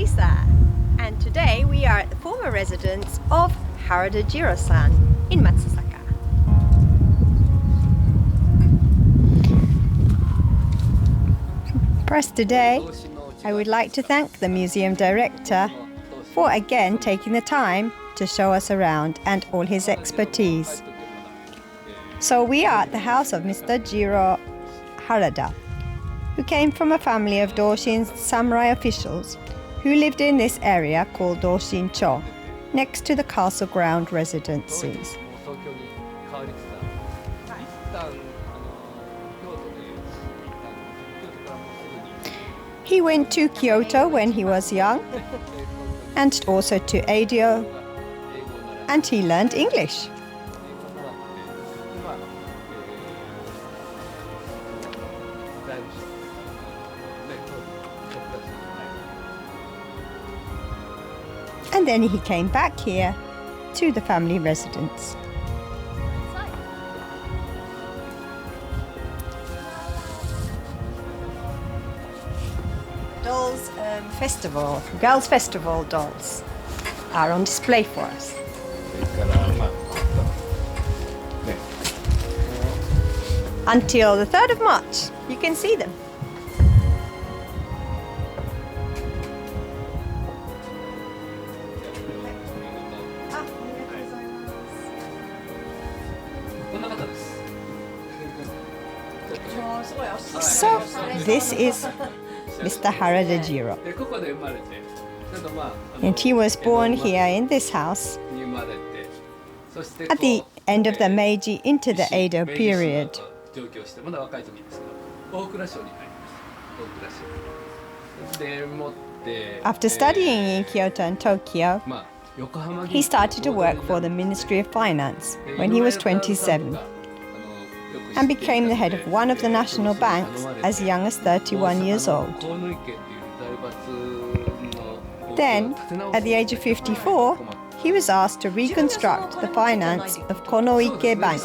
Lisa, and today we are at the former residence of Harada Jiro-san in Matsusaka. First today, I would like to thank the museum director for again taking the time to show us around and all his expertise. So we are at the house of Mr. Jiro Harada, who came from a family of Doshin samurai officials who lived in this area called Doshin-cho, next to the castle ground residences. He went to Kyoto when he was young, and also to Edo, and he learned English. And then he came back here to the family residence. Dolls festival, girls festival dolls are on display for us. Until the 3rd of March, you can see them. So, this is Mr. Harada Jiro. And he was born here in this house at the end of the Meiji into the Edo period. After studying in Kyoto and Tokyo, he started to work for the Ministry of Finance when he was 27. And became the head of one of the national banks as young as 31 years old. Then, at the age of 54, he was asked to reconstruct the finance of Konoike Bank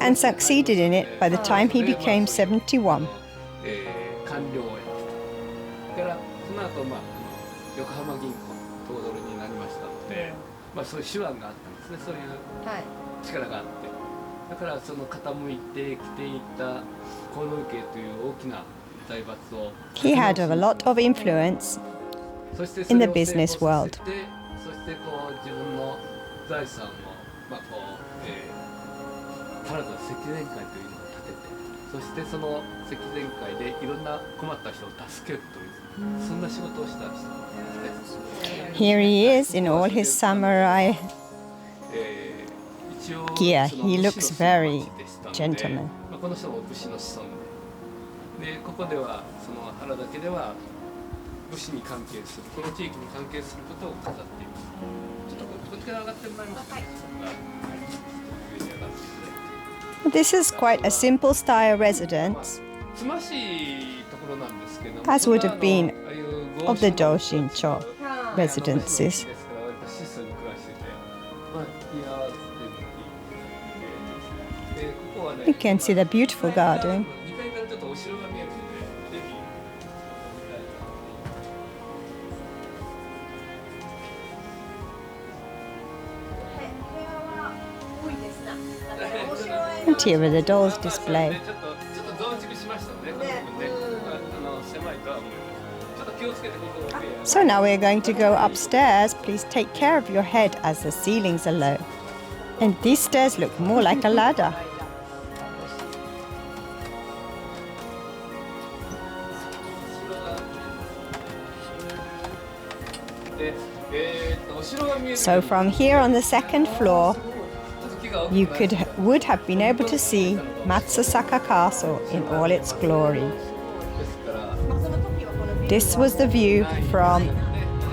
and succeeded in it by the time he became 71. He had a lot of influence in the business world. Here he is in all his samurai gear. He looks very gentleman. This is quite a simple style residence, as would have been of the Doshin-cho residences. You can see the beautiful garden. And here are the dolls display. So now we're going to go upstairs. Please take care of your head as the ceilings are low. And these stairs look more like a ladder. So from here on the 2nd floor, you would have been able to see Matsusaka Castle in all its glory. This was the view from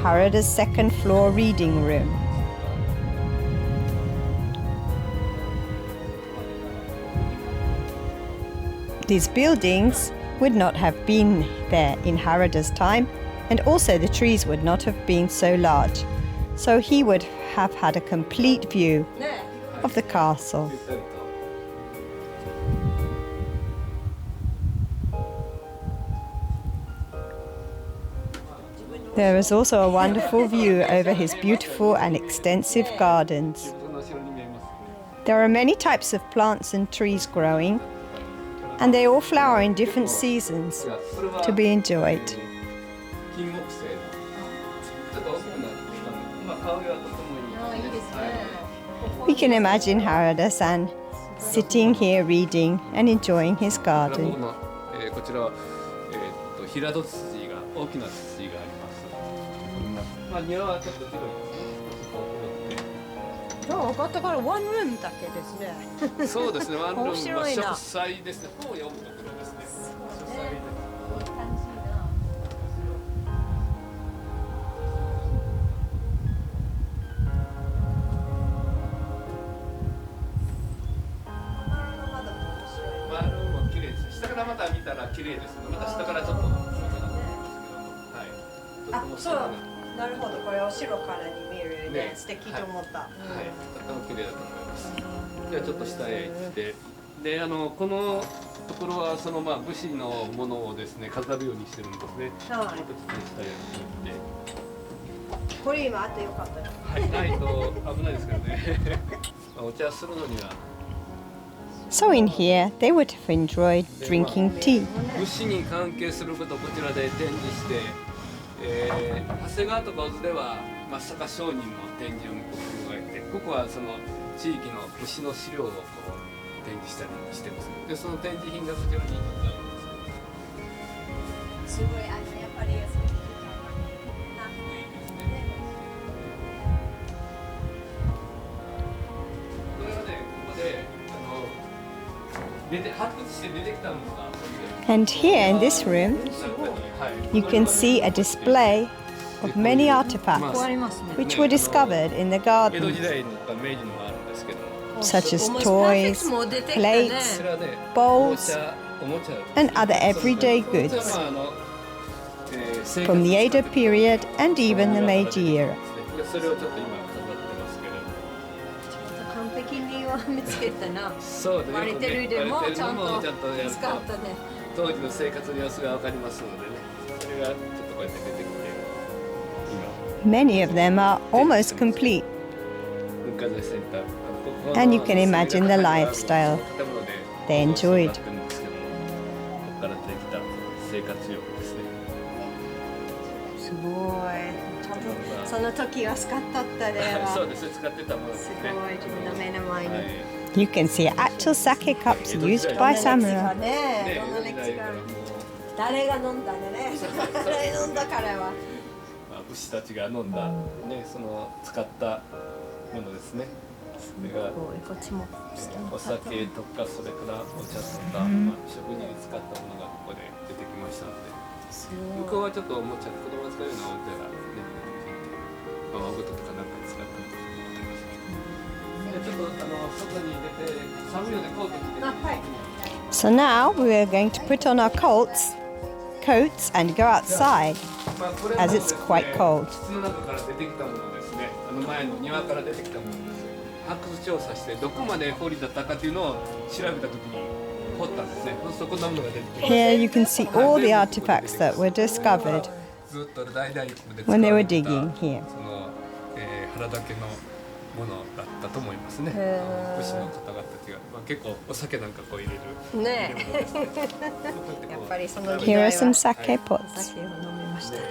Harada's 2nd floor reading room. These buildings would not have been there in Harada's time, and also the trees would not have been so large. So he would have had a complete view of the castle. There is also a wonderful view over his beautiful and extensive gardens. There are many types of plants and trees growing, and they all flower in different seasons to be enjoyed. We can imagine Harada-san sitting here reading and enjoying his garden. Oh, だからワンルームだけですね。そうですね、ワンルーム、面白いな。書斎ですね、本を読むところですね。書斎で。ワンルームも綺麗です。下からまた見たら綺麗ですね。また下からちょっとそうなんですけども、はい。あ、そう。なるほど、これ後ろからに見るね、素敵と思った。はい、とても綺麗だと思います。ではちょっと下へ行って、でこのところはその武士のものをですね飾るようにしてるんですね。はい。ちょっと下へ行って。これ今あってよかったよ。はい、ないと危ないですからね。お茶するのには。So in here, they would have enjoyed drinking tea. 武士に関係することをこちらで展示して。長谷川とか小津では松阪商人の展示を向こうに加えて、ここはその地域の武士の資料をこう展示したりしてます。で、その展示品がこちらにあるんですけど。すごいやっぱり安い。これはね、ここで発掘して出てきたものが。And here in this room, you can see a display of many artifacts which were discovered in the garden, such as toys, plates, bowls, and other everyday goods from the Edo period and even the Meiji era. 完璧には見つけたな。割れてるでもちゃんと見つかったね。当時の生活の様子がわかりますのでね。それがちょっとこうやって出てきて。Many of them are almost complete, and you can imagine the lifestyle they enjoyed. すごい。ちゃんとその時は使っとったで。そうです。使ってたものですね。すごい自分の目の前に。You can see actual sake cups used by samurai. 誰が飲んだね。誰飲んだからは。武士たちが飲んだね、その使ったものですね。それがこっちもお酒とかそれからお茶とか、食事に使ったものがここで出てきましたので。向こうはちょっとおもちゃ、子供が使うようなおもちゃがね、泡ごととかなんか使ったりとか。ちょっと外に出て寒いのでコート着て。So now we are going to put on our coats and go outside, as it's quite cold. 土の中から出てきたものですね。前の庭から出てきたものです。発掘調査してどこまで掘りだったかというのを調べたときに掘ったんですね。そこんなものが出てきて。Here you can see all the artifacts that were discovered when they were digging here. その原田家のものだったと思いますね。武士の方々たちが、結構お酒なんかこう入れる。ね。やっぱりその時 Here 代 are は some sake お pots 酒を飲みましたね。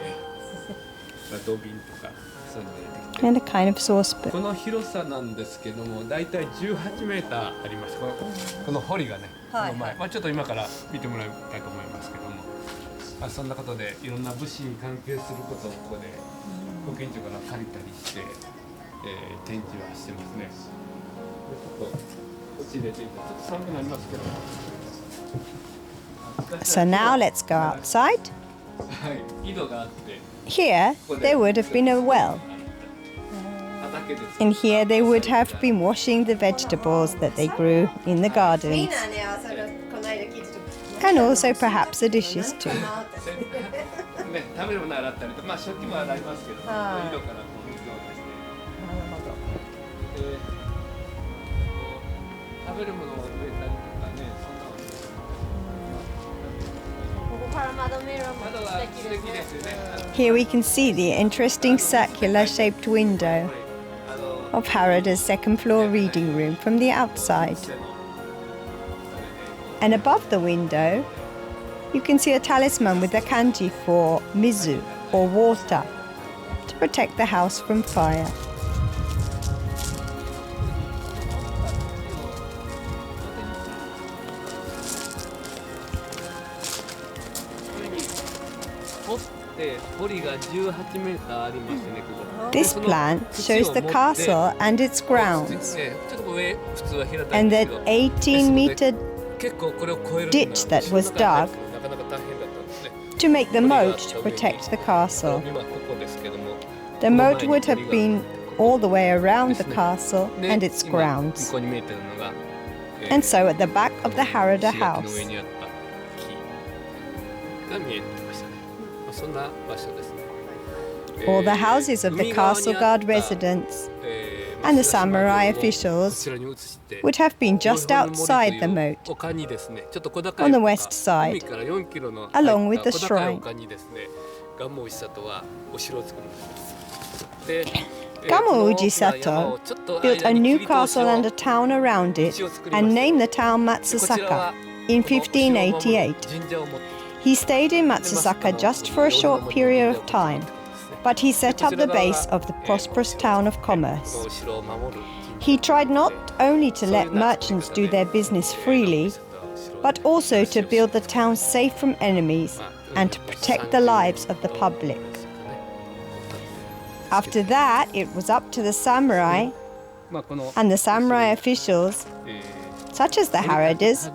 土瓶とかそういうのが出てきて。 and a kind of saucepan. この広さなんですけども、だいたい18メーターあります。この堀がね、この前、ちょっと今から見てもらいたいと思いますけども、そんなことでいろんな武士に関係することをここでご近所から借りたりして、展示はしてますね。ちょっとこっち入れていて、ちょっと寒くなりますけど。So now let's go outside. はい、井戸があって。Here there would have been a well. And here they would have been washing the vegetables that they grew in the gardens. And also perhaps the dishes too. ね、食べるもの洗ったりと、食器も洗いますけど、井戸からこう水を出して。なるほど。食べるものを植えたりとかね、そんなの。Here we can see the interesting circular-shaped window of Harada's second-floor reading room from the outside. And above the window, you can see a talisman with the kanji for mizu, or water, to protect the house from fire. This plan shows the castle and its grounds, and that 18-meter ditch that was dug to make the moat to protect the castle. The moat would have been all the way around the castle and its grounds. And so at the back of the Harada house, all the houses of the castle guard residents and the samurai officials would have been just outside the moat, on the west side, along with the shrine. Gamo Ujisato built a new castle and a town around it and named the town Matsusaka in 1588. He stayed in Matsusaka just for a short period of time, but he set up the base of the prosperous town of commerce. He tried not only to let merchants do their business freely, but also to build the town safe from enemies and to protect the lives of the public. After that, it was up to the samurai and the samurai officials, such as the Haradas,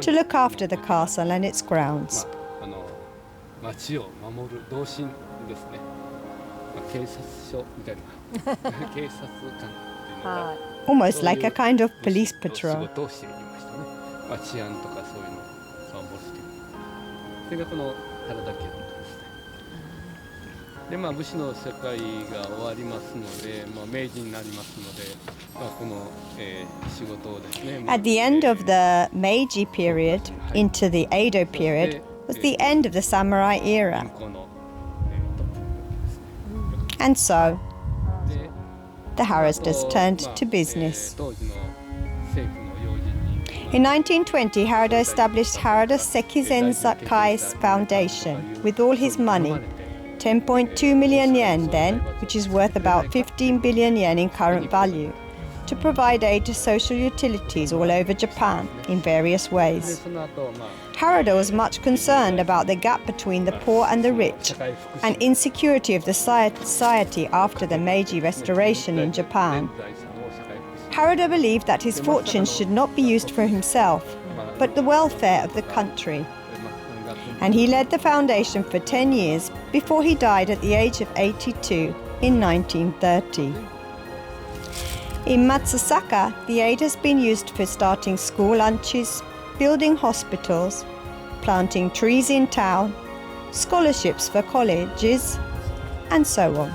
to look after the castle and its grounds. Almost like a kind of police patrol. At the end of the Meiji period into the Edo period was the end of the samurai era. And so, the Haradas turned to business. In 1920, Harada established Harada Sekizen Zakai's foundation with all his money, 10.2 million yen then, which is worth about 15 billion yen in current value, to provide aid to social utilities all over Japan in various ways. Harada was much concerned about the gap between the poor and the rich and insecurity of the society after the Meiji Restoration in Japan. Harada believed that his fortunes should not be used for himself, but the welfare of the country. And he led the foundation for 10 years before he died at the age of 82 in 1930. In Matsusaka, the aid has been used for starting school lunches, building hospitals, planting trees in town, scholarships for colleges, and so on.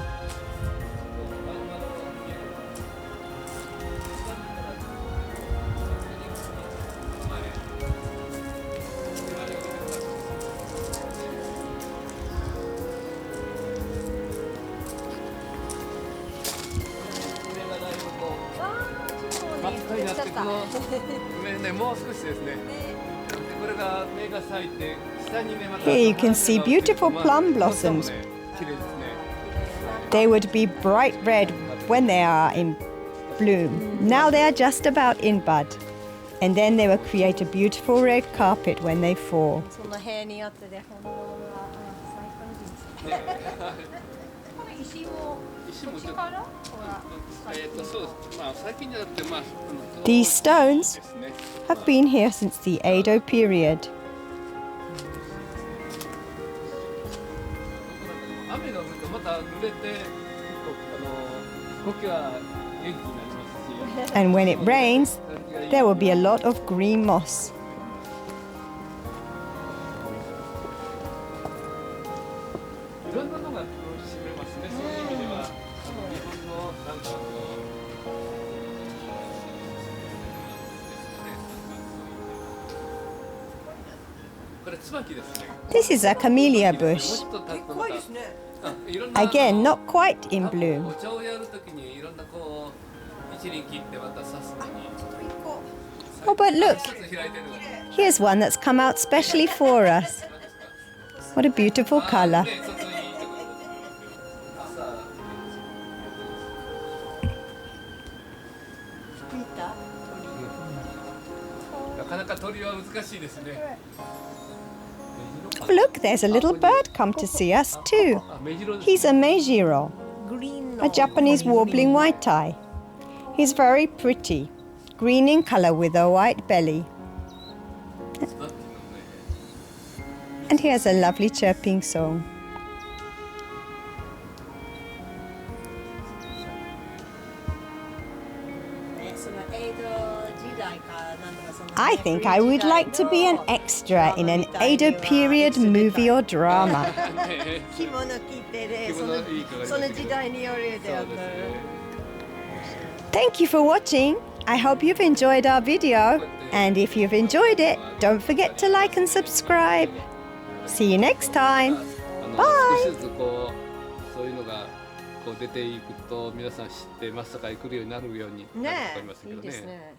Here you can see beautiful plum blossoms. They would be bright red when they are in bloom. Now they are just about in bud. And then they will create a beautiful red carpet when they fall. These stones have been here since the Edo period. And when it rains, there will be a lot of green moss. This is a camellia bush. Again, not quite in bloom. Oh, but look, here's one that's come out specially for us. What a beautiful color. Oh, look, there's a little bird come to see us too. He's a Meijiro, a Japanese warbling white-eye. He's very pretty, green in color with a white belly. And he has a lovely chirping song. I think I would like to be an extra in an Edo period movie or drama. Thank you for watching. I hope you've enjoyed our video. And if you've enjoyed it, don't forget to like and subscribe. See you next time. Bye. 出ていくと皆さん知って真っ盛り来るようになるようになると思いますけどね。